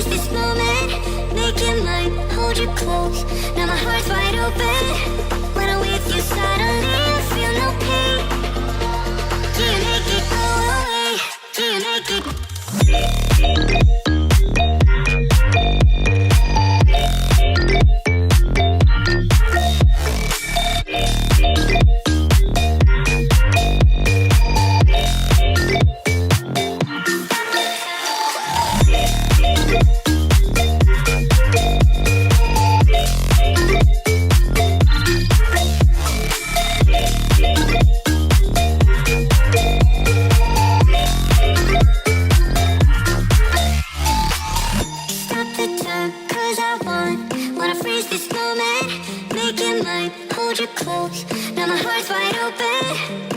this moment, make it mine, hold you close. Now my heart's wide open. When I'm with you, suddenly I feel no pain. Do you make it go away? Do you make it? Wanna freeze this moment, make it mine, hold you close. Now my heart's wide open.